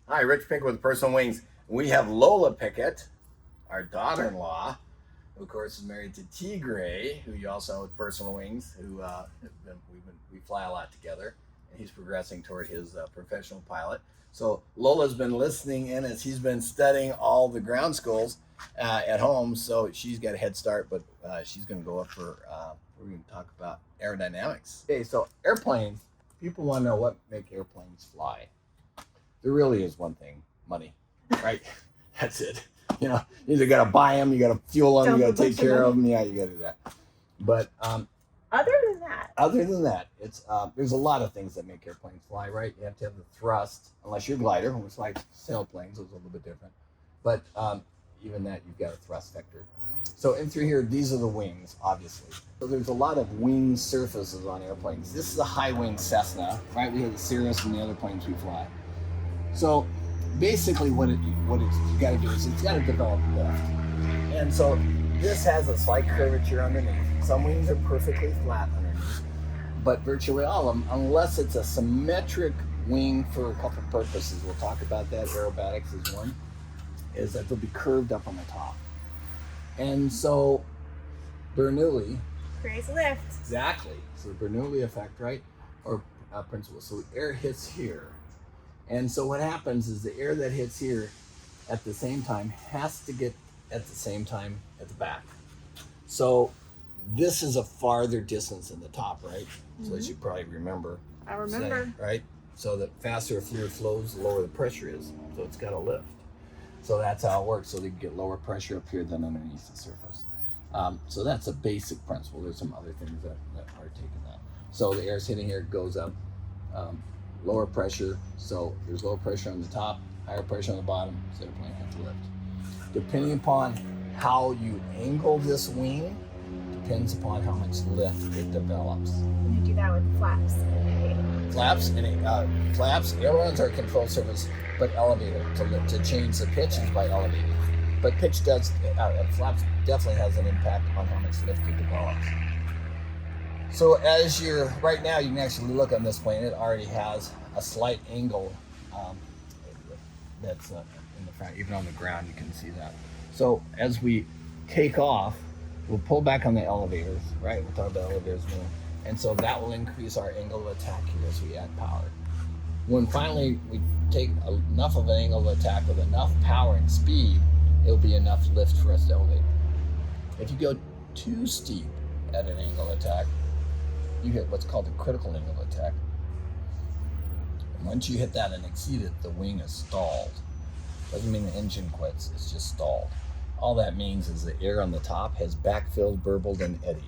Hi, Rich Pickett with Personal Wings. We have Lola Pickett, our daughter-in-law, who of course is married to Tigre, who you also know with Personal Wings, who we fly a lot together, and he's progressing toward his professional pilot. So Lola's been listening in as he's been studying all the ground schools at home, so she's got a head start, but she's going to go up for, we're going to talk about aerodynamics. Okay, so airplanes, people want to know what make airplanes fly. There really is one thing, money, right? That's it. You know, you either got to buy them, you got to fuel them, you got to take care of them. Yeah, you got to do that. But other than that, it's there's a lot of things that make airplanes fly, right? You have to have the thrust, unless you're a glider, which like sailplanes, it's a little bit different. But even that, you've got a thrust vector. So in through here, these are the wings, obviously. So there's a lot of wing surfaces on airplanes. This is a high-wing Cessna, right? We have the Cirrus and the other planes we fly. So basically what you got to do is it's got to develop lift. And so this has a slight curvature underneath. Some wings are perfectly flat underneath, but virtually all of them, unless it's a symmetric wing for a couple purposes, we'll talk about that, aerobatics is one, is that they'll be curved up on the top. And so Bernoulli creates lift. Exactly. So the Bernoulli effect, right? Or principle. So air hits here. And so what happens is the air that hits here at the same time has to get at the same time at the back. So this is a farther distance than the top, right? Mm-hmm. So as you probably remember. I remember. Saying, right? So the faster a fluid flows, the lower the pressure is. So it's got to lift. So that's how it works. So they get lower pressure up here than underneath the surface. So that's a basic principle. There's some other things that are taking that. So the air's hitting here, goes up. Lower pressure, so there's lower pressure on the top, higher pressure on the bottom, so the airplane has to lift. Depending upon how you angle this wing, depends upon how much lift it develops. And you do that with flaps. Flaps, ailerons are control surface, but elevator to change the pitch is by elevating. But pitch does, flaps definitely has an impact on how much lift it develops. So as you're, right now you can actually look on this plane, it already has a slight angle that's in the front, even on the ground you can see that. So as we take off, we'll pull back on the elevators, right? We'll talk about elevators more. And so that will increase our angle of attack here as we add power. When finally we take enough of an angle of attack with enough power and speed, it'll be enough lift for us to elevate. If you go too steep at an angle of attack, you hit what's called the critical angle of attack. And once you hit that and exceed it, the wing is stalled. Doesn't mean the engine quits, it's just stalled. All that means is the air on the top has backfilled, burbled, and eddied.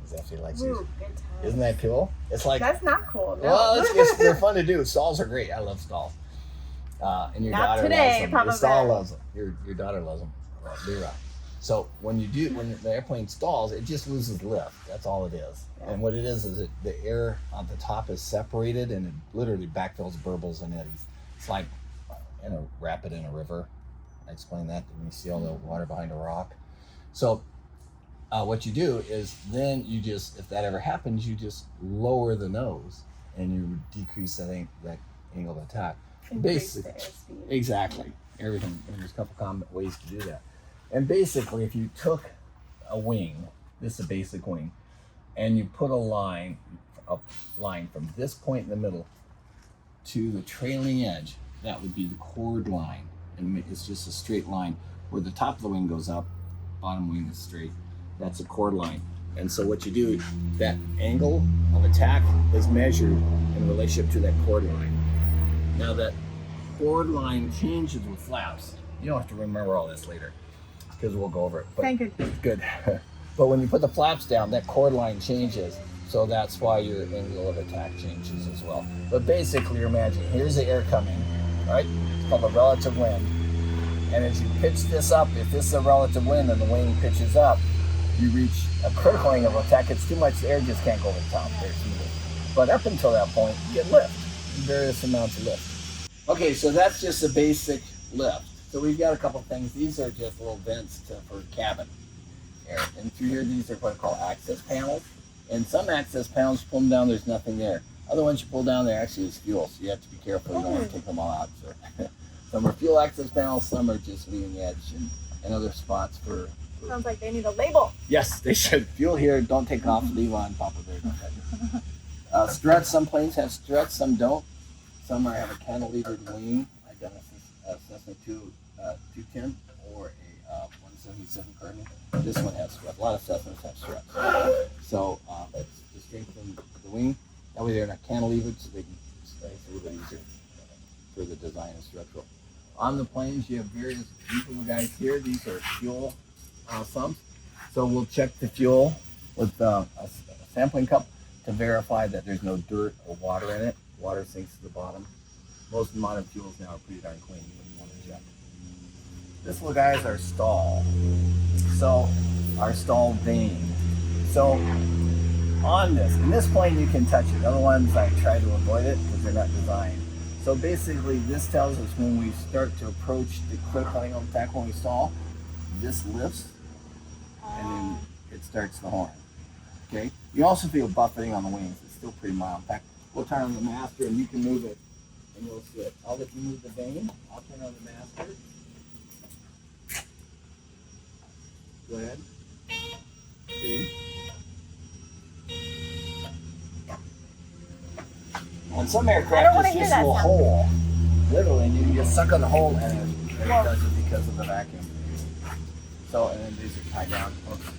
Does that feel like Ooh, good time. Isn't that cool? It's like that's not cool. No. Well, they're fun to do. Stalls are great. I love stalls. And your not daughter today, loves them. Papa Your stall Bear. loves them. Your daughter loves them. Lyra. So when the airplane stalls, it just loses lift. That's all it is. Yeah. And what it is the air on the top is separated and it literally backfills, burbles, and eddies. It's like in a rapid in a river. I explained that when you see all the water behind a rock. So what you do is then you just, if that ever happens, you just lower the nose and you decrease that angle of attack. Basically, exactly. Everything. And there's a couple common ways to do that. And basically, if you took a wing, this is a basic wing, and you put a line from this point in the middle to the trailing edge, that would be the chord line. And it's just a straight line where the top of the wing goes up, bottom wing is straight. That's a chord line. And so what you do, that angle of attack is measured in relationship to that chord line. Now that chord line changes with flaps. You don't have to remember all this later because we'll go over it. But thank goodness. Good. But when you put the flaps down, that chord line changes. So that's why your angle of attack changes as well. But basically, you're imagining, here's the air coming, right? It's called the relative wind. And as you pitch this up, if this is a relative wind and the wing pitches up, you reach a critical angle of attack. It's too much, the air just can't go over the top. But up until that point, you get lift, various amounts of lift. Okay, so that's just a basic lift. So we've got a couple things. These are just little vents for cabin air. And through here, these are what I call access panels. And some access panels, you pull them down, there's nothing there. Other ones you pull down, there actually is fuel. So you have to be careful. You don't want to take them all out. So Some are fuel access panels, some are just leading edge, and other spots for. Sounds like they need a label. Yes, they should. Fuel here, don't take off, leave on top of there. Struts, some planes have struts, some don't. Some have a cantilevered wing, like a Cessna 210 or a 177 Cardinal. This one has struts. A lot of Cessnas have struts. So it's to strengthen the wing. That way they're not cantilevered, so they can stay a little bit easier for the design and structural. On the planes, you have various, these little guys here. These are fuel sumps. So we'll check the fuel with a sampling cup to verify that there's no dirt or water in it. Water sinks to the bottom. Most modern fuels now are pretty darn clean when you want to check. This little guy is our stall. So our stall vane. So on this, in this plane you can touch it. Other ones I try to avoid it because they're not designed. So basically this tells us when we start to approach the critical angle of attack when we stall, this lifts and then it starts the horn. Okay? You also feel buffeting on the wings. It's still pretty mild. In fact, we'll turn on the master and you can move it and you'll see it. I'll let you move the vane. I'll turn on the master. Go ahead. See? On some aircraft, it's just a little hole. Literally, and you just suck on the hole and it does it because of the vacuum. So, and then these are tied down. Okay.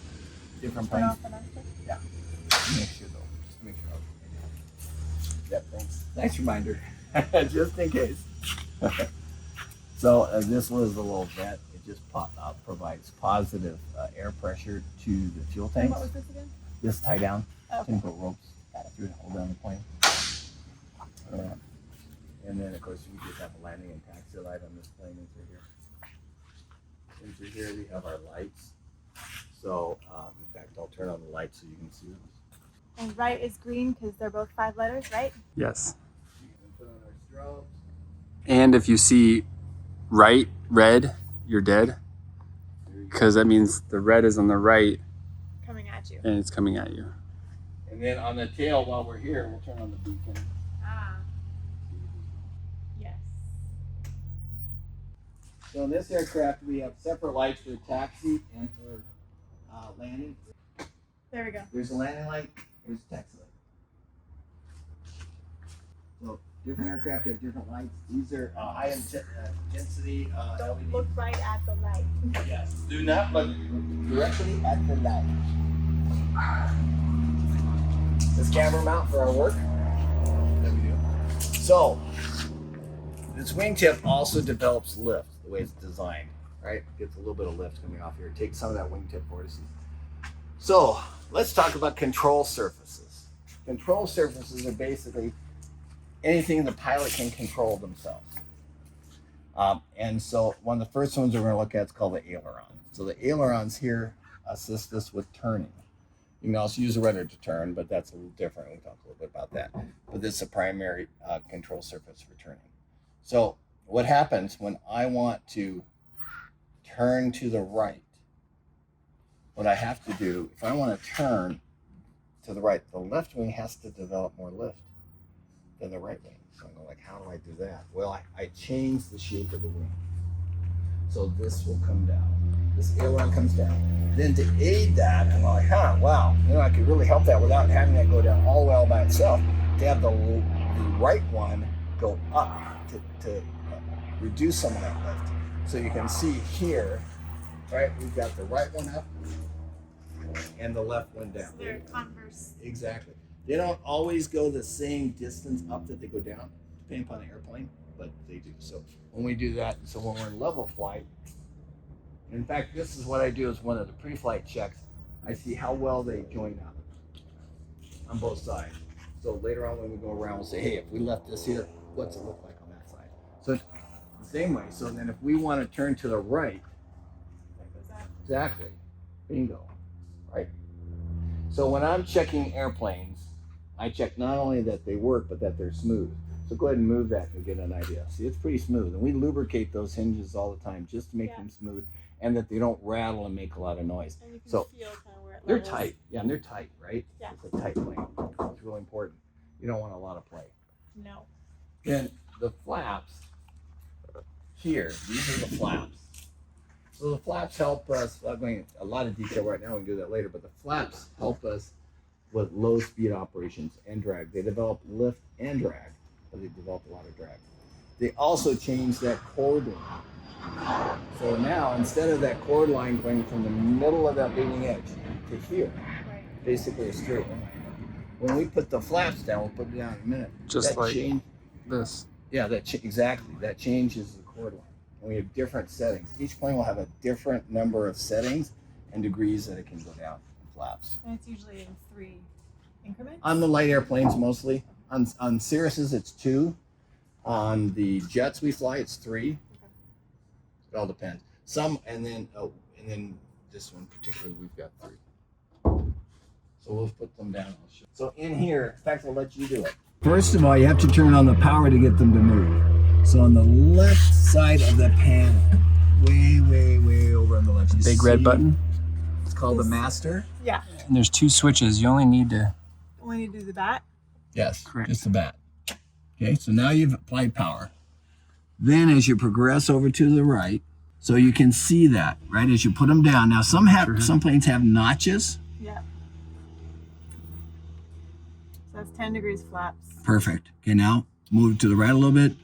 Different planes. Yeah. Make sure though. Just make sure. Yep, thanks. Nice reminder. Just in case. So, this was the little vent. It just provides positive air pressure to the fuel tanks. And what was this again? This tie down. Oh, okay. 10-foot ropes through and hold down the plane. And then, of course, we just have a landing and taxi light on this plane into here. Into here, we have our lights. So, in fact, I'll turn on the lights so you can see them. And right is green because they're both 5 letters, right? Yes. You can put on our strobes. And if you see right red, you're dead. Because that means the red is on the right Coming at you. and it's coming at you. And then on the tail, while we're here, we'll turn on the beacon. Ah. Yes. So in this aircraft, we have separate lights for taxi and for landing. There we go. There's a landing light, there's a taxi light. So different aircraft have different lights. These are high intensity Don't LED. look right at the light. Yes. Do not look directly at the light. This camera mount for our work. That we do. So this wingtip also develops lift the way it's designed. Right? Gets a little bit of lift coming off here. Take some of that wingtip vortices. So let's talk about control surfaces. Control surfaces are basically anything the pilot can control themselves. And so one of the first ones we're going to look at is called the aileron. So the ailerons here assist us with turning. You can also use a rudder to turn, but that's a little different. We'll talk a little bit about that. But this is a primary control surface for turning. So what happens when I want to turn to the right? What I have to do, if I want to turn to the right, the left wing has to develop more lift than the right wing. So I'm going like, how do I do that? Well, I change the shape of the wing. So this will come down. This aileron comes down. Then to aid that, I'm like, wow, I could really help that without having that go down all the way all by itself. To have the right one go up to reduce some of that lift. So you can see here, right, we've got the right one up and the left one down. So they're converse. Exactly. They don't always go the same distance up that they go down, depending upon the airplane, but they do. So when we do that, so when we're in level flight, in fact, this is what I do as one of the pre-flight checks. I see how well they join up on both sides. So later on when we go around, we'll say, hey, if we left this here, what's it look like on that side? So it's the same way. So then if we want to turn to the right, There goes that. exactly, bingo, right? So when I'm checking airplanes, I check not only that they work, but that they're smooth. So go ahead and move that and get an idea. See, it's pretty smooth. And we lubricate those hinges all the time just to make them smooth and that they don't rattle and make a lot of noise. And you can So feel kind of where it they're levels. tight. Yeah, and they're tight, right? Yeah. It's a tight plane. It's really important. You don't want a lot of play. No. Then the flaps here, these are the flaps. So the flaps help us, I'm going a lot of detail right now, we can do that later, but the flaps help us with low speed operations and drag. They develop lift and drag, but they develop a lot of drag. They also change that chord line. So now, instead of that chord line going from the middle of that leading edge to here, basically a straight line. When we put the flaps down, we'll put it down in a minute. Just like this. Yeah, exactly. That changes the chord line. And we have different settings. Each plane will have a different number of settings and degrees that it can go down in flaps. And it's usually in 3 increments? On the light airplanes mostly. On Cirruses it's 2. On the jets we fly it's 3. Okay. It all depends. And then this one particularly we've got 3. So we'll put them down. So in here, in fact, I'll let you do it. First of all, you have to turn on the power to get them to move. So on the left side of the panel, way over on the left. Big red button. It's called the master. Yeah. And there's 2 switches. You only need to. Only need to do the bat? Yes, correct. Just the bat. Okay, so now you've applied power. Then as you progress over to the right, so you can see that, right, as you put them down. Now some planes have notches. Yeah. So that's 10 degrees flaps. Perfect. Okay, now move to the right a little bit.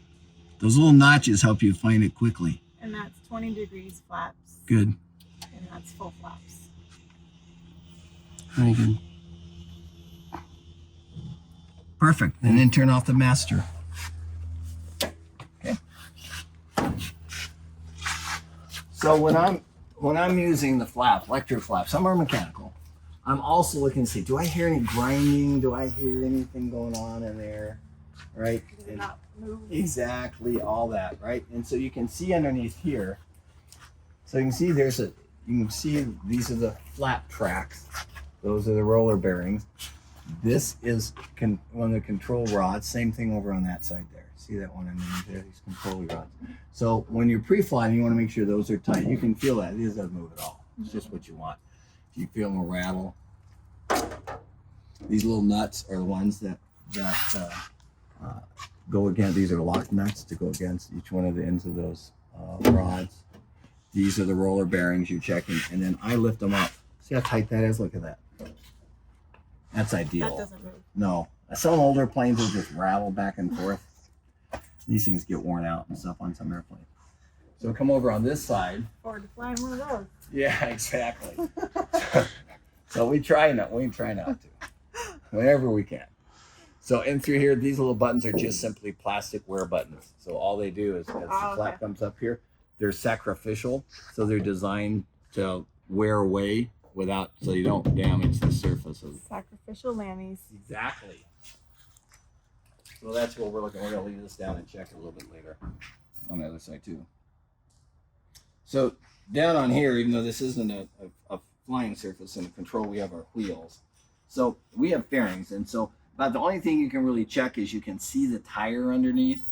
Those little notches help you find it quickly. And that's 20 degrees flaps. Good. And that's full flaps. Very good. Perfect. And then turn off the master. Okay. So when I'm using the flap, electric flaps, some are mechanical. I'm also looking to see, do I hear any grinding? Do I hear anything going on in there? Right? Does it not move? Exactly, all that, right? And so you can see underneath here. So you can see these are the flap tracks. Those are the roller bearings. This is one of the control rods. Same thing over on that side there. See that one underneath there? These control rods. So when you're pre-flying, you want to make sure those are tight. You can feel that. It doesn't move at all. It's just what you want. If you feel them rattle. These little nuts are the ones that go against. These are lock nuts to go against each one of the ends of those rods. These are the roller bearings you're checking, and then I lift them up. See how tight that is? Look at that. That's ideal. That doesn't move. No. Some older planes will just rattle back and forth. These things get worn out and stuff on some airplanes. So come over on this side. Forward to flying one of those. Yeah, exactly. So we try not to. Whenever we can. So in through here, these little buttons are just simply plastic wear buttons. So all they do is as the flap comes up here, they're sacrificial. So they're designed to wear away so you don't damage the surface of sacrificial lammies. Exactly. So that's what we're looking. We're gonna leave this down and check it a little bit later on the other side too. So down on here, even though this isn't a flying surface and a control, we have our wheels. So we have fairings, and so about the only thing you can really check is you can see the tire underneath.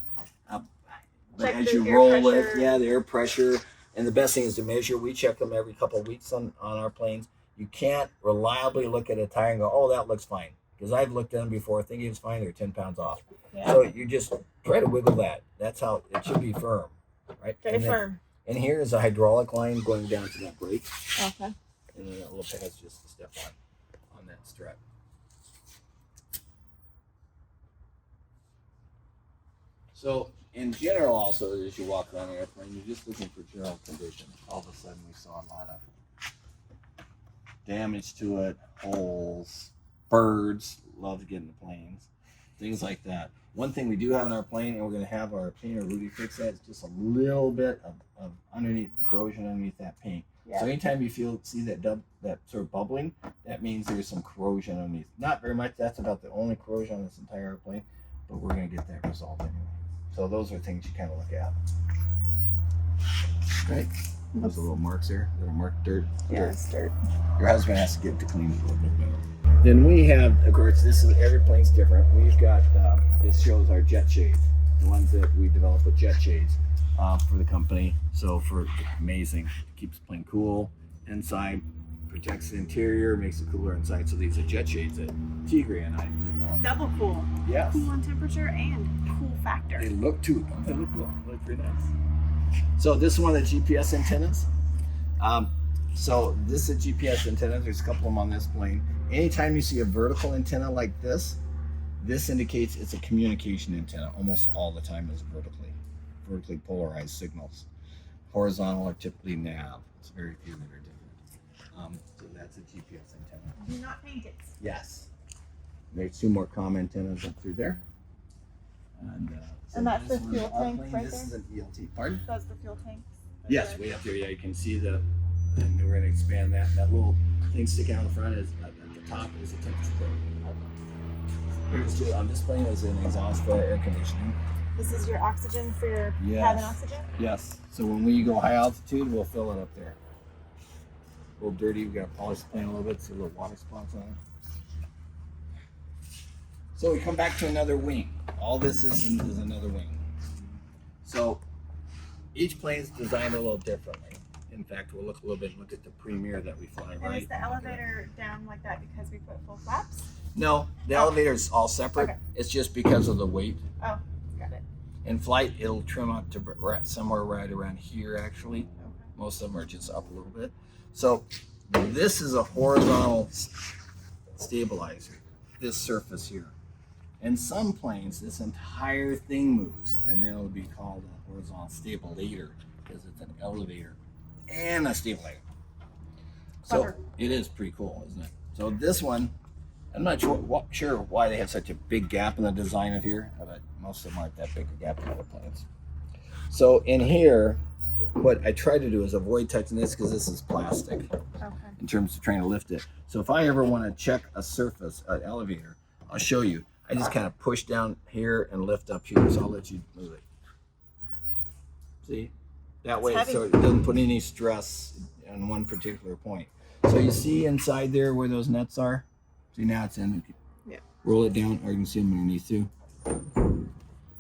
But as you roll it, the air pressure. And the best thing is to measure. We check them every couple of weeks on our planes. You can't reliably look at a tire and go, oh, that looks fine. Because I've looked at them before, thinking it's fine, they're 10 pounds off. Yeah. So you just try to wiggle that. That's how it should be firm, right? Very firm. And here is a hydraulic line going down to that brake. Okay. And then that little pad's just to step on that strap. So in general, also, as you walk around the airplane, you're just looking for general conditions. All of a sudden, we saw a lot of damage to it, holes, birds love to get in the planes, things like that. One thing we do have in our plane, and we're going to have our painter Rudy fix that, is just a little bit of underneath the corrosion underneath that paint. Yeah. So anytime you see that sort of bubbling, that means there's some corrosion underneath. Not very much. That's about the only corrosion on this entire airplane, but we're going to get that resolved anyway. So those are things you kind of look at. Right? Those little marks there, little mark dirt. Yeah, it's dirt. Your husband has to get to clean it a little bit better. Then we have, of course, every plane's different. We've got, this shows our jet shades, the ones that we developed with jet shades for the company. So amazing, it keeps the plane cool inside, protects the interior, makes it cooler inside. So these are jet shades that Tigre and I developed. Double cool. Yes. Cool on temperature and cool factor. They look too. They look cool. They look pretty nice. So this is one of the GPS antennas. So this is a GPS antenna. There's a couple of them on this plane. Anytime you see a vertical antenna like this indicates it's a communication antenna. Almost all the time is vertically polarized signals. Horizontal are typically nav. It's very few that are different. So that's a GPS antenna. Do not paint it. Yes. There's 2 more comm antennas up through there. And that's this the one's fuel our tank plane. right This is there? an ELT. Pardon? That's the fuel tanks. Yes, way up there. Yeah, you can see and we're going to expand that. That little thing sticking out the front is at the top is a temperature probe. On this plane is an exhaust for air conditioning. This is your oxygen for your Yes. cabin oxygen? Yes. So when we go high altitude, we'll fill it up there. A little dirty. We've got to polish the plane a little bit, see little water spots on it. So we come back to another wing. All this is another wing. So each plane is designed a little differently. In fact, we'll look at the Premier that we fly, And right? is the elevator down like that because we put full flaps? No, the elevator's all separate. Okay. It's just because of the weight. Oh, got it. In flight, it'll trim up to somewhere right around here, actually. Okay. Most of them are just up a little bit. So this is a horizontal stabilizer, this surface here. In some planes, this entire thing moves, and then it'll be called a horizontal stabilator because it's an elevator and a stabilizer. So Clever. it is pretty cool, isn't it? So this one, I'm not sure why they have such a big gap in the design of here, but most of them aren't that big a gap in other planes. So in here, what I try to do is avoid touching this because this is plastic Okay. in terms of trying to lift it. So if I ever want to check a surface, an elevator, I'll show you. I just kind of push down here and lift up here, so I'll let you move it. See? That way, heavy. so it doesn't put any stress on one particular point. So you see inside there where those nuts are? See, now it's in. Yeah. Roll it down, or you can see them underneath too.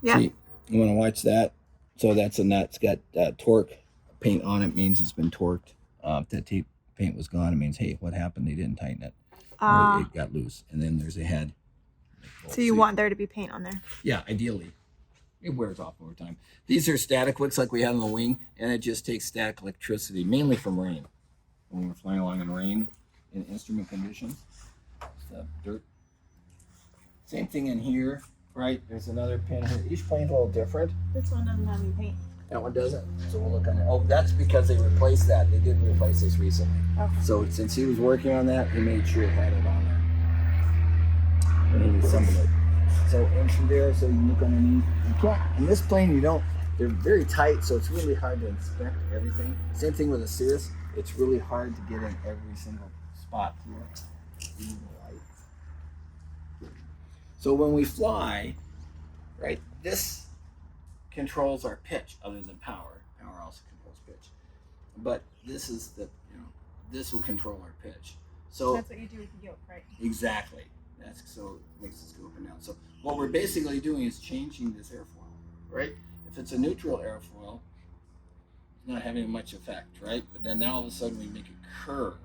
Yeah. See, you want to watch that? So that's a nut. It's got torque. Paint on it means it's been torqued. If that paint was gone, it means, hey, what happened? They didn't tighten it. Or it got loose. And then there's a head. So you want there to be paint on there? Yeah, ideally. It wears off over time. These are static wicks like we have on the wing, and it just takes static electricity, mainly from rain. When we're flying along in rain, in instrument conditions, it's dirt. Same thing in here, right? There's another pin here. Each plane's a little different. This one doesn't have any paint. That one doesn't. So we'll look on it. Oh, that's because they replaced that. They didn't replace this recently. Okay. So since he was working on that, he made sure it had it on there. And he assembled it. So in through there, so you can look underneath. You can't, in this plane, you don't, they're very tight, so it's really hard to inspect everything. Same thing with a Cirrus. It's really hard to get in every single spot here. So when we fly, right, this controls our pitch other than power. Power also controls pitch. But this is the, this will control our pitch. So That's what you do with the yoke, right? exactly. That's so it makes us go up and down. So what we're basically doing is changing this airfoil, right? If it's a neutral airfoil, it's not having much effect, right? But then now all of a sudden we make it curve.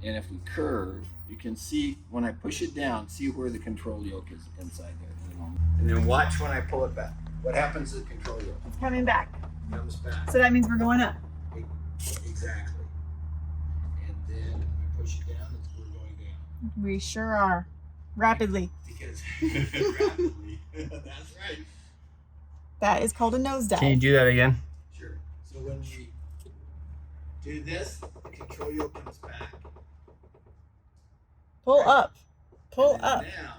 And if we curve, you can see when I push it down, see where the control yoke is inside there. And then watch when I pull it back. What happens to the control yoke? It's coming back. It comes back. So that means we're going up. Exactly. And then when I push it down, we're going down. We sure are. Rapidly. Because rapidly. That's right. That is called a nosedive. Can you do that again? Sure. So when we do this, the control yoke comes back. Pull up. Pull And then up. now,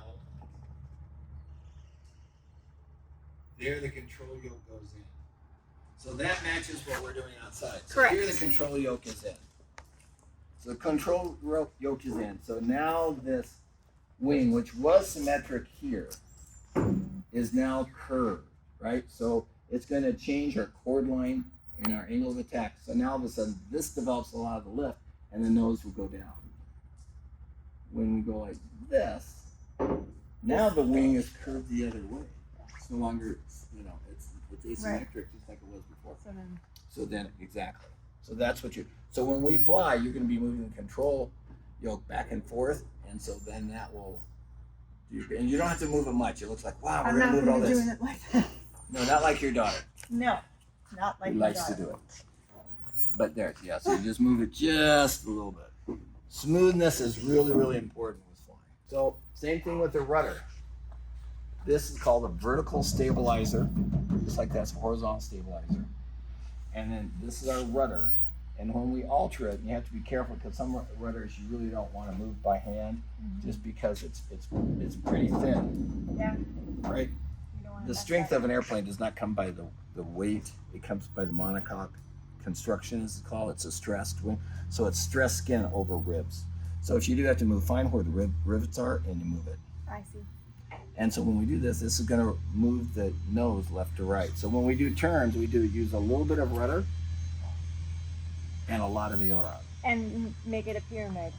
there the control yoke goes in. So that matches what we're doing outside. So Correct. here the control yoke is in. So the control yoke is in. So now this wing, which was symmetric here, is now curved, right? So it's going to change our chord line and our angle of attack. So now all of a sudden, this develops a lot of the lift, and the nose will go down. When we go like this, now the wing is curved the other way. It's no longer, it's asymmetric just like it was before. So then, exactly. So that's what so when we fly, you're going to be moving the control yoke back and forth, and so then that will, and you don't have to move it much. It looks like, wow, we're I'm going not to move all going to this. doing it like that. No, not like your daughter. No. Not like He likes to do it. But there, yeah, so you just move it just a little bit. Smoothness is really, really important with flying. So same thing with the rudder. This is called a vertical stabilizer, just like that's a horizontal stabilizer. And then this is our rudder. And when we alter it, you have to be careful because some rudders you really don't want to move by hand, just because it's pretty thin. Yeah. Right? You don't wanna The mess strength up. of an airplane does not come by the weight. It comes by the monocoque construction, as it's called. It's a stressed wing. So it's stressed skin over ribs. So if you do have to move, find where the rivets are and you move it. I see. And so when we do this is going to move the nose left to right. So when we do turns, we do use a little bit of rudder and a lot of aileron. And make it a pyramid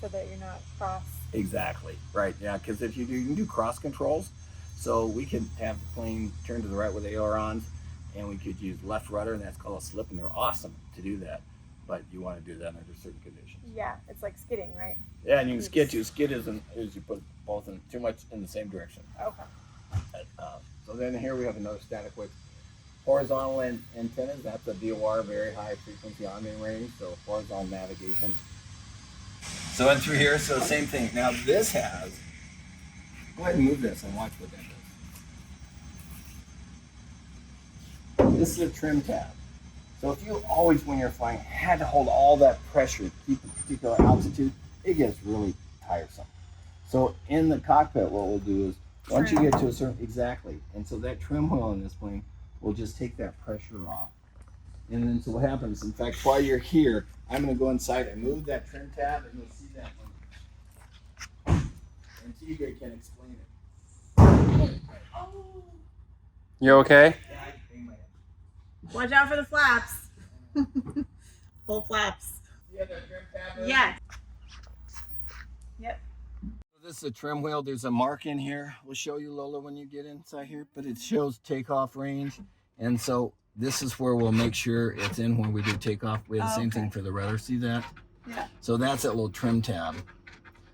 so that you're not cross. Exactly. Right. Yeah. Because if you can do cross controls. So we can have the plane turn to the right with ailerons, and we could use left rudder, and that's called a slip, and they're awesome to do that. But you want to do that under certain conditions. Yeah, it's like skidding, right? Yeah, and you can skid too. Skid is you put both in too much in the same direction. Okay. So then here we have another static with horizontal antennas. That's a VOR, very high frequency on-main range, so horizontal navigation. So in through here, so same thing. Now this has, go ahead and move this and watch what that does. This is a trim tab. So if you always, when you're flying, had to hold all that pressure to keep a particular altitude, it gets really tiresome. So in the cockpit, what we'll do is, once you get to a certain, exactly, and so that trim wheel on this plane will just take that pressure off. And then so what happens, in fact, while you're here, I'm gonna go inside and move that trim tab, and you'll see that one. And Tigre can explain it. You okay? Yeah, I can bang my head. Watch out for the flaps. Full flaps. You have that trim tab? Yes. Yep. This is a trim wheel. There's a mark in here. We'll show you, Lola, when you get inside here, but it shows takeoff range. And so this is where we'll make sure it's in when we do takeoff. We have the same thing for the rudder. See that? Yeah. So that's that little trim tab.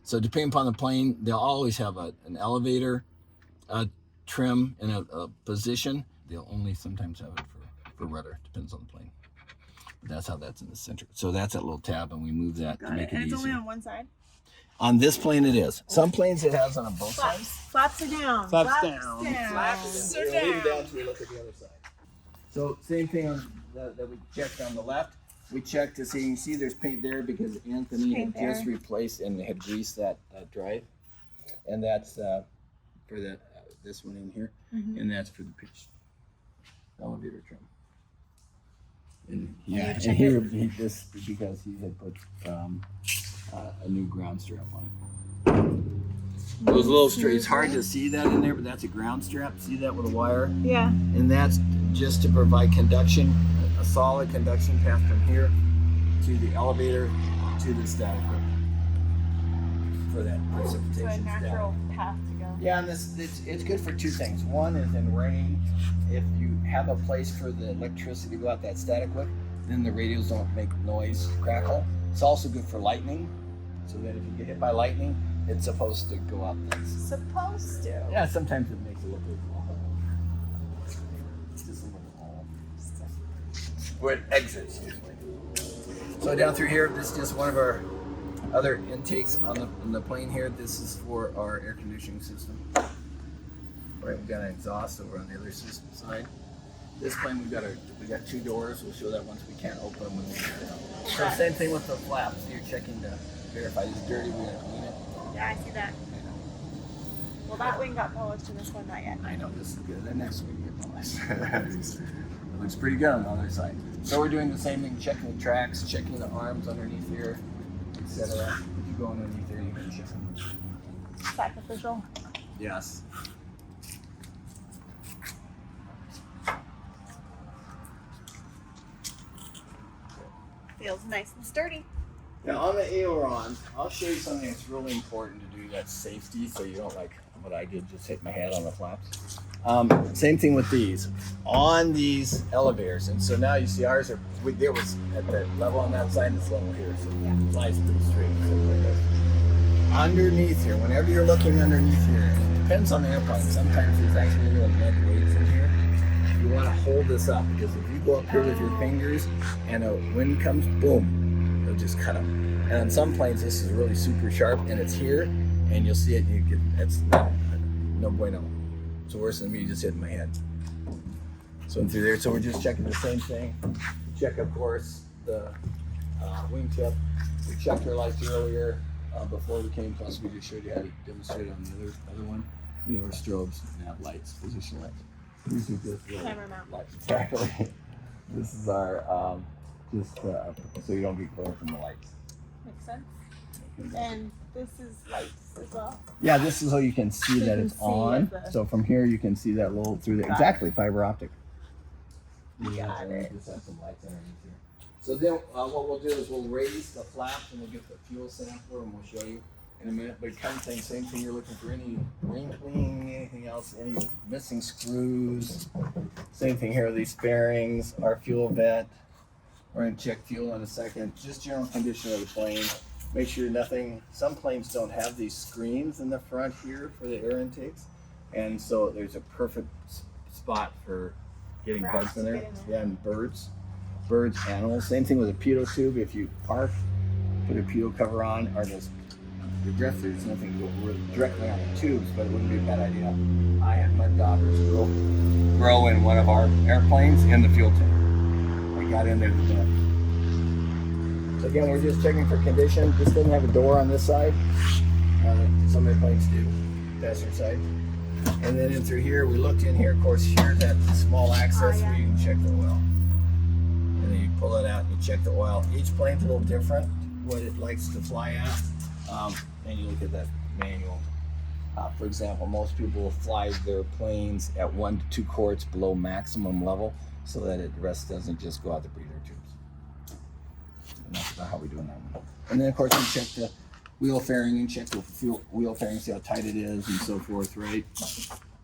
So depending upon the plane, they'll always have an elevator, a trim, and a position. They'll only sometimes have it for rudder. Depends on the plane. But that's how that's in the center. So that's that little tab, and we move that to make it And it's only easier. on one side? On this plane, it is. Some planes it has on both Flaps. sides. Flaps are down. Flaps down. Flaps are Leave it down. down until we look at the other side. So same thing on that we checked on the left. We checked to see, you can see there's paint there because Anthony had Paint just there. replaced and had greased that drive. And that's for that this one in here. Mhm. And that's for the pitch elevator trim. And you yeah, check and here this because he had put a new ground strap on it. Those little straight, it's hard to see that in there, but that's a ground strap. See that with a wire? Yeah. And that's just to provide conduction, a solid conduction path from here to the elevator to the static hook for that So a precipitation natural static. path to go. Yeah, and it's good for two things. One is in rain, if you have a place for the electricity to go out that static hook, then the radios don't make noise, crackle. It's also good for lightning, so that if you get hit by lightning, it's supposed to go out this. Supposed to. Yeah, sometimes it makes a little bit just a little hole. Where it exits usually. So down through here, this is just one of our other intakes on the plane here. This is for our air conditioning system. Right, we've got an exhaust over on the other system side. This plane we got two doors. We'll show that once we can't open them when we get it out. So same thing with the flaps. You're checking to verify it's dirty. We're gonna clean it. Yeah, I see that. Well, that wing got polished and this one not yet. I know this is good. The next one get polished. It looks pretty good on the other side. So we're doing the same thing, checking the tracks, checking the arms underneath here, etc. If you go underneath there, you can check them. Sacrificial. Yes. Feels nice and sturdy. Now on the ailerons, I'll show you something that's really important to do. That's safety, so you don't like what I did, just hit my head on the flaps. Same thing with these. On these elevators, and so now you see ours are, there was at the level on that side and this level here, so it flies pretty straight. So underneath here, whenever you're looking underneath here, it depends on the airplane. Sometimes there's actually little lead weights in here. you want to hold this up, because if you go up here with your fingers and a wind comes, boom, it'll just cut them. And on some planes, this is really super sharp, and it's here, and you'll see it, and you get, it's no bueno. It's worse than me just hitting my head. So in through there, so we're just checking the same thing. Check, of course, the wingtip. We checked our lights earlier before we came, plus we just showed you how to demonstrate on the other one. You know, our strobes and have lights, position lights. These are just Camera mount. lights. Exactly. This is our, so you don't get glare from the lights. Makes sense. And this is lights as well. Yeah, this is so you can see So that you it's can see on. the- So from here you can see that little through the, Got it. exactly, fiber optic. Got it. Just have some lights underneath here. So then what we'll do is we'll raise the flaps and we'll get the fuel sampler and we'll show you in a minute. But kind of thing, same thing, you're looking for any ring cleaning, anything else, any missing screws. Same thing here, these fairings, our fuel vent. We're gonna check fuel in a second. Just general condition of the plane. Make sure nothing, some planes don't have these screens in the front here for the air intakes. And so there's a perfect spot for getting For bugs us in to there. get in there. Yeah, and birds, animals. Same thing with a pitot tube. If you park, put a pitot cover on, or there's nothing, we're directly on the tubes, but it wouldn't be a bad idea. I had mud daubers grow in one of our airplanes in the fuel tank. I got in there to do it. So again, we're just checking for condition. This doesn't have a door on this side. Some airplanes do, passenger side. And then in through here, we looked in here, of course, here's that small access where you can check the oil. And then you pull it out and you check the oil. Each plane's a little different, what it likes to fly at. And you look at that manual. For example, most people fly their planes at 1 to 2 quarts below maximum level so that the rest doesn't just go out the breather tubes. And that's about how we do that one. And then of course you check the wheel fairing and check the wheel fairing, see how tight it is and so forth, right?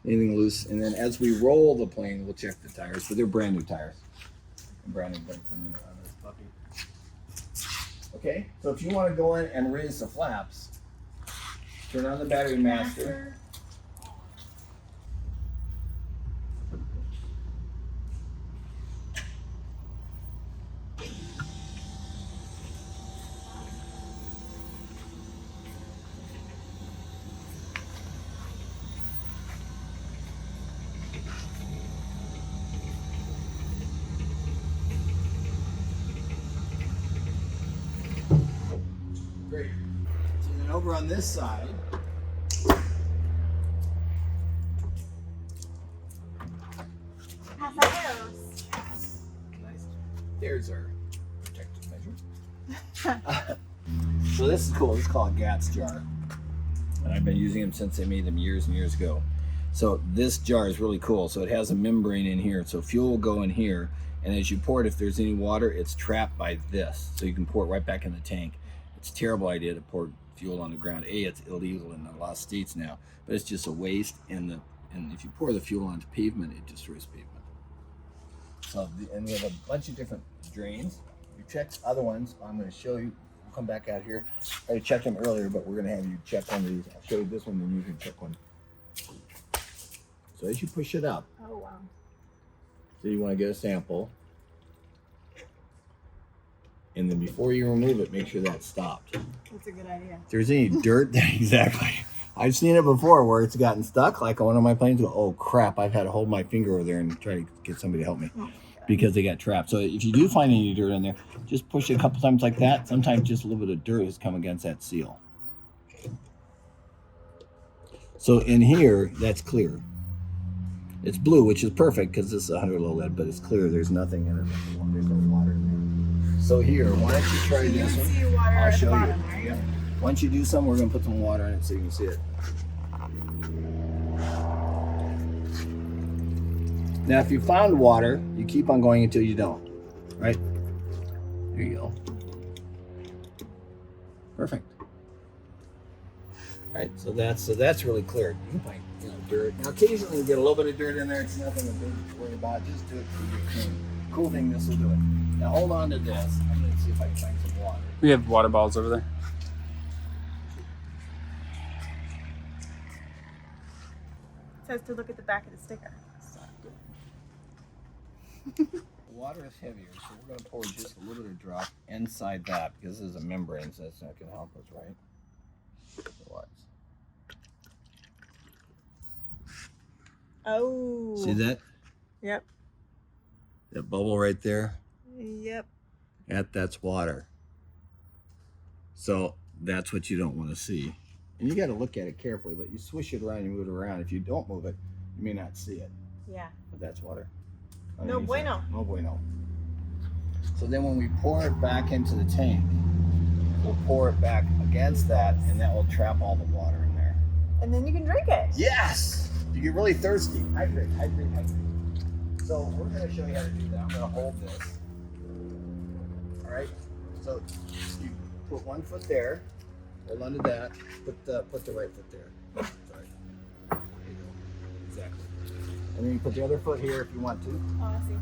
Anything loose. And then as we roll the plane, we'll check the tires, but they're brand new tires. Brand new brakes on this puppy. Okay, so if you want to go in and raise the flaps, turn on the battery master. Great. So then over on this side, How's that goes? nice. There's our protective measure. So this is cool. This is called a GATS jar, and I've been using them since they made them years and years ago. So this jar is really cool. So it has a membrane in here, so fuel will go in here, and as you pour it, if there's any water, it's trapped by this, so you can pour it right back in the tank. It's a terrible idea to pour fuel on the ground. It's illegal in a lot of states now, but it's just a waste. And if you pour the fuel onto pavement, it destroys pavement. So and we have a bunch of different drains. We checked other ones. I'm going to show you. We'll come back out here. I checked them earlier, but we're going to have you check one of these. I'll show you this one, then you can check one. So as you push it up, Oh wow. so you want to get a sample. And then before you remove it, make sure that's stopped. That's a good idea. If there's any dirt there, exactly. I've seen it before where it's gotten stuck. Like on one of my planes, go, oh crap, I've had to hold my finger over there and try to get somebody to help me because they got trapped. So if you do find any dirt in there, just push it a couple times like that. Sometimes just a little bit of dirt has come against that seal. So in here, that's clear. It's blue, which is perfect because this is 100 low lead, but it's clear. There's nothing in it. There's no water in there. So here, why don't you try You this can one? see water I'll at the show bottom, you. right? Yeah. Once you do some, we're going to put some water in it so you can see it. Now, if you found water, you keep on going until you don't. Right? There you go. Perfect. Right, so that's really clear. You can find dirt. Now, occasionally you get a little bit of dirt in there. It's nothing to worry about. Just do it for your clean. Cool thing, this will do it. Now hold on to this. I'm going to see if I can find some water. We have water bottles over there. It says to look at the back of the sticker. So. The water is heavier, so we're going to pour just a little bit of drop inside that because this is a membrane, so that's not going to help us, right? So watch. Oh. See that? Yep. That bubble right there? Yep. That's water. So that's what you don't want to see. And you got to look at it carefully, but you swish it around, you move it around. If you don't move it, you may not see it. Yeah. But that's water. No bueno. No bueno. So then when we pour it back into the tank, we'll pour it back against that, and that will trap all the water in there. And then you can drink it. Yes! You get really thirsty. Hydrate, hydrate, hydrate. So we're going to show you how to do that. I'm going to hold this. All right? So you put one foot there, hold on to that, put the right foot there. Sorry. There you go. Exactly. And then you put the other foot here if you want to. Oh, I see.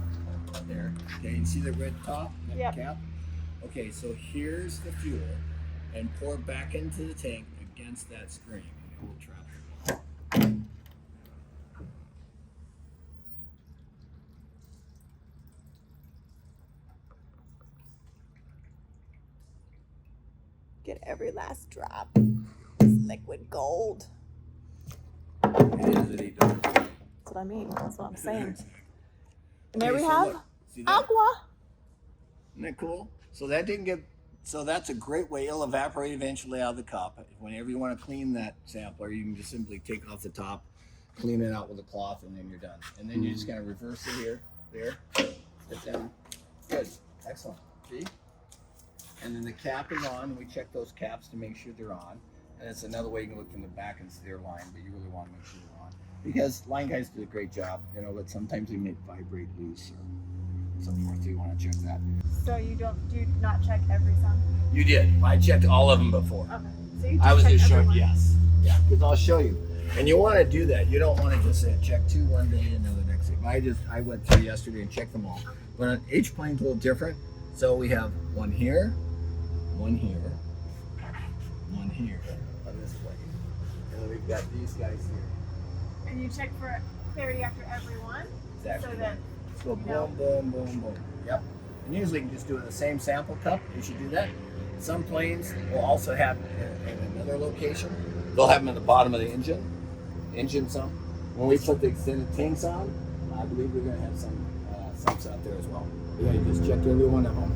There. Okay, you see the red top, that Yep. cap? Okay, so here's the fuel, and pour it back into the tank against that screen, and it will trap it. Get every last drop. It's liquid gold. It is at $8. That's what I mean. That's what I'm saying. And there Okay, we so have look, see that? aqua. Isn't that cool? So that didn't get. So that's a great way. It'll evaporate eventually out of the cup. Whenever you want to clean that sampler, you can just simply take off the top, clean it out with a cloth, and then you're done. And then you're just gonna reverse it here, there, sit down. Good, excellent. See? And then the cap is on. We check those caps to make sure they're on. And it's another way you can look from the back and see their line, but you really want to make sure they're on. Because line guys do a great job, you know, but sometimes they may vibrate loose or so forth. So you want to check that. So you do not check every sum? You did. I checked all of them before. Okay. So you I was check just showing, everyone. yes. Yeah, because I'll show you. And you want to do that. You don't want to just say check 2 one day and the next day. I went through yesterday and checked them all. But each plane's a little different. So we have one here, one here, one here on this plane. And then we've got these guys here. And you check for clarity after every one? Exactly. So that So boom, boom, boom, boom. Yep. And usually you can just do it in the same sample cup. You should do that. Some planes will also have in another location. They'll have them at the bottom of the engine sump. When we put the extended tanks on, I believe we're going to have some sumps out there as well. Yeah, you just check every one of them.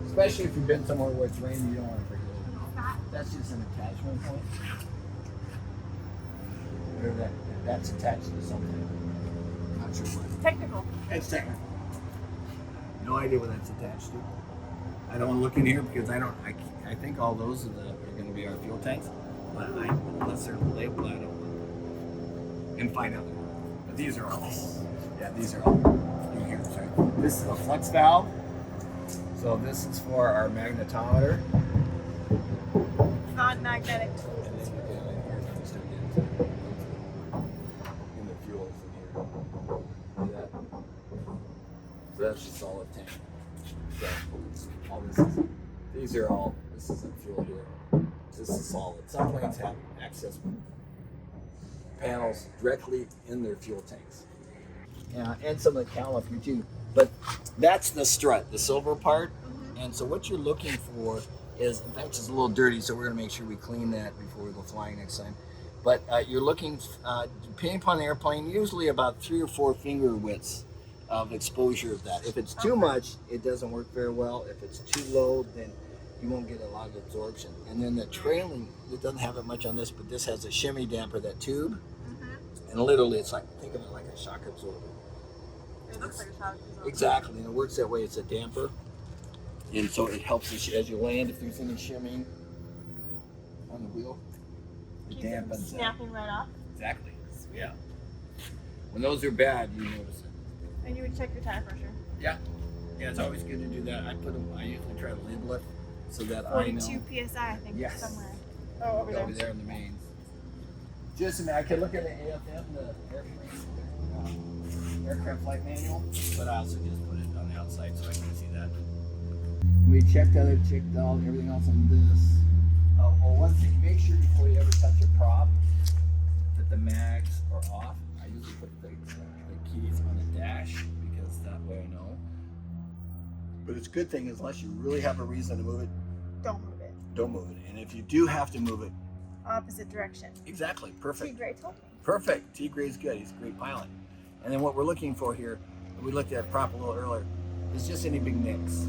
Especially if you've been somewhere where it's raining, you don't want to forget it. That's just an attachment point. Whatever that's attached to something. Not sure what. technical. It's technical. No idea what that's attached to. I don't want to look in here because I think all those are going to be our fuel tanks. But unless they're labeled, I don't know. And find out. But these are all. Yeah, these are all. In here, sorry. This is a flex valve. So this is for our magnetometer. Non-magnetic And tools. then you get in here and start getting in the fuels in here. See that? So that's a solid tank. So all this isn't fuel here. This is solid. Some planes have access panels directly in their fuel tanks. Yeah, and some of the caliper too. But that's the strut, the silver part. And so what you're looking for is, in fact, it's a little dirty, so we're going to make sure we clean that before we go flying next time. But you're looking, depending upon the airplane, usually about 3 or 4 finger widths of exposure of that. If it's too much, it doesn't work very well. If it's too low, then you won't get a lot of absorption. And then the trailing, it doesn't have it much on this, but this has a shimmy damper, that tube. And literally, it's like, think of it like a shock absorber. It looks like a shock absorber. Exactly, and it works that way. It's a damper. And so it helps as you land, if there's any shimming on the wheel, it Keeps it dampens that. snapping right off. Exactly. Yeah. When those are bad, you notice it. And you would check your tire pressure. Yeah. Yeah, it's always good to do that. I usually try to label it so that I know. 42 psi, I think, Yes. somewhere. Oh, over there. Over there in the mains. Just a minute, I can look at the AFM, the aircraft flight manual, but I also just put it on the outside so I can see that. We checked everything else on this. One thing, make sure before you ever touch a prop that the mags are off. I usually put the keys on the dash because that way I know. But it's a good thing, unless you really have a reason to move it, Don't move it. don't move it. And if you do have to move it, Opposite direction. exactly, perfect. Tigre told me. Perfect. Tigre is good. He's a great pilot. And then what we're looking for here, we looked at prop a little earlier, is just any big nicks.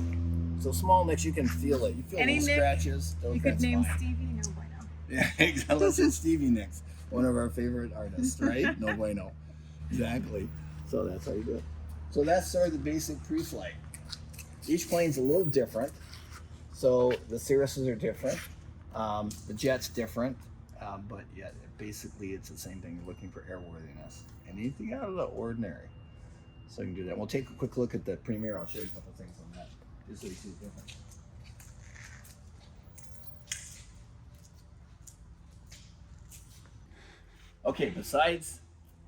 So small nicks, you can feel it. You feel Any little nick scratches. You could that's name fine. Stevie, no bueno. Yeah, exactly. Listen, Stevie Nicks, one of our favorite artists, right? No bueno. Exactly. So that's how you do it. So that's sort of the basic pre-flight. Each plane's a little different. So the Cirruses are different. The jet's different. But yeah, basically it's the same thing. You're looking for airworthiness. Anything out of the ordinary. So you can do that. We'll take a quick look at the Premier. I'll show you a couple things on that, just so you see the difference. Okay, besides,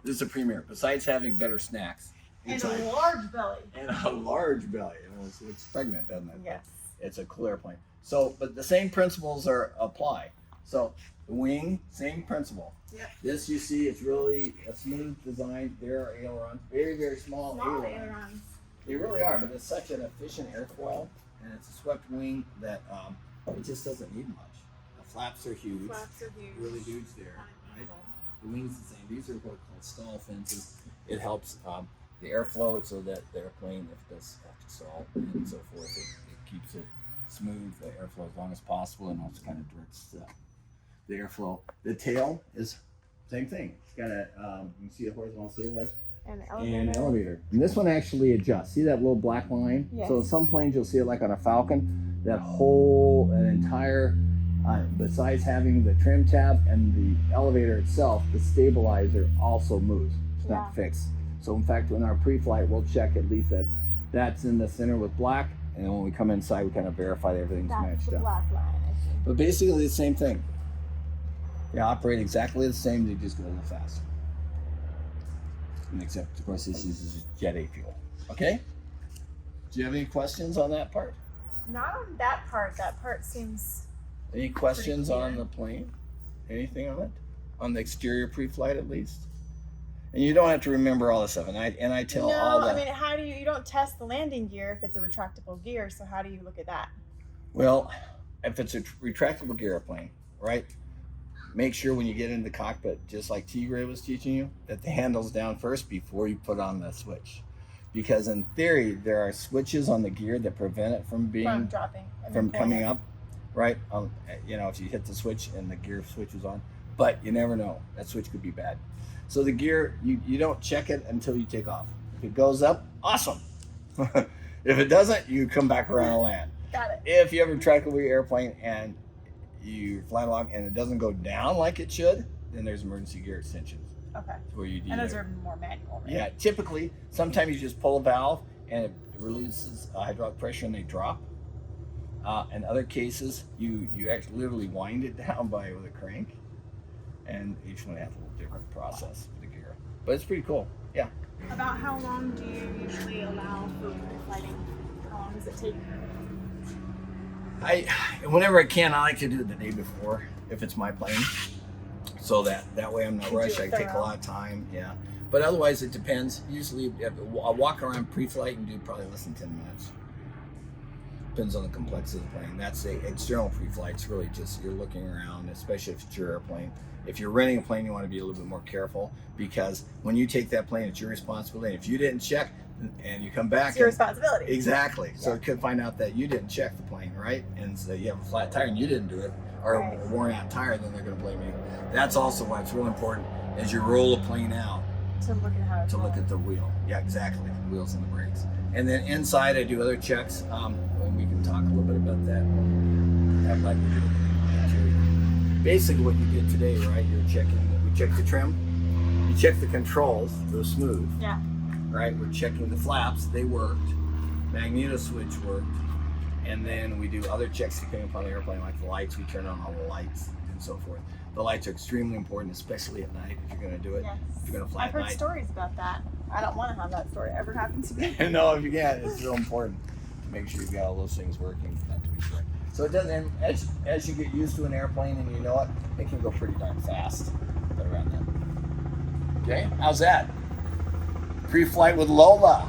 this is a Premier, besides having better snacks. And inside, a large belly. and a large belly. You know, it's pregnant, doesn't it? Yes. It's a cool airplane. So, but the same principles apply. So, the wing, same principle. Yep. This you see, it's really a smooth design. There are ailerons, very, very small ailerons. ailerons. They really are, but it's such an efficient airfoil, and it's a swept wing that it just doesn't need much. The flaps are huge, Flaps are huge. really huge there. Right? The wings the same. These are what are called stall fences. It helps the airflow so that the airplane, if it does have to stall and so forth, it keeps it smooth, the airflow as long as possible, and also kind of directs the airflow. The tail is same thing. It's got a you can see a horizontal stabilizer And the and elevator. an elevator. And this one actually adjusts. See that little black line? Yes. So some planes you'll see it like on a Falcon. That whole an entire besides having the trim tab and the elevator itself, the stabilizer also moves. It's not fixed. So in fact, in our pre-flight, we'll check at least that that's in the center with black, and then when we come inside, we kind of verify that everything's That's matched the up. black line, I see. But basically the same thing. They operate exactly the same, they just go a little faster. And except, of course, this uses Jet A fuel. Okay? Do you have any questions on that part? Not on that part. That part seems. Any questions clear. on the plane? Anything on it? On the exterior pre-flight, at least? And you don't have to remember all this stuff. And I tell No, all the... I mean, how do you don't test the landing gear if it's a retractable gear, so how do you look at that? Well, if it's a retractable gear airplane, right? Make sure when you get into the cockpit, just like Tigre was teaching you, that the handle's down first before you put on the switch. Because in theory, there are switches on the gear that prevent it from being... From dropping. and from then coming pulling. up, right? You know, if you hit the switch and the gear switch is on, but you never know. That switch could be bad. So the gear, you don't check it until you take off. If it goes up, awesome. If it doesn't, you come back around and land. Got it. If you have a retractable airplane and you fly along and it doesn't go down like it should, then there's emergency gear extensions Okay. where you And those are more manual, right? yeah, typically, sometimes you just pull a valve and it releases hydraulic pressure and they drop. In other cases, you actually literally wind it down with a crank, and each one has a little different process for the gear. But it's pretty cool. Yeah. About how long do you usually allow for flighting? How long does it take? Whenever I can, I like to do it the day before if it's my plane, so that way I'm not You do rushed. it I take a thorough. lot of time. Yeah. But otherwise, it depends. Usually, a walk around pre-flight and do probably less than 10 minutes. Depends on the complexity of the plane. That's the external pre-flight's really just you're looking around, especially if it's your airplane. If you're renting a plane, you want to be a little bit more careful because when you take that plane, it's your responsibility. If you didn't check and you come back, It's your responsibility. exactly. So Yeah. it could find out that you didn't check the plane, right? And so you have a flat tire and you didn't do it, or Right. a worn out tire, then they're going to blame you. That's also why it's real important as you roll a plane out To look at how it's to look rolling. at the wheel. Yeah, exactly. The wheels and the brakes. And then inside, I do other checks. And we can talk a little bit about that. Have like we do in the interior. Basically, what you did today, right? You're checking. We check the trim. You check the controls. They're smooth. Yeah. Right. We're checking the flaps. They worked. Magneto switch worked. And then we do other checks depending upon the airplane, like the lights. We turn on all the lights and so forth. The lights are extremely important, especially at night if you're going to do it. Yes. If you're going to fly I've at heard night. stories about that. I don't want to have that story ever happen to me. No, if you can, it's real important to make sure you've got all those things working, not to be sure. So it doesn't, and as you get used to an airplane and you know it, it can go pretty darn fast. But around that. Okay, how's that? Pre-flight with Lola.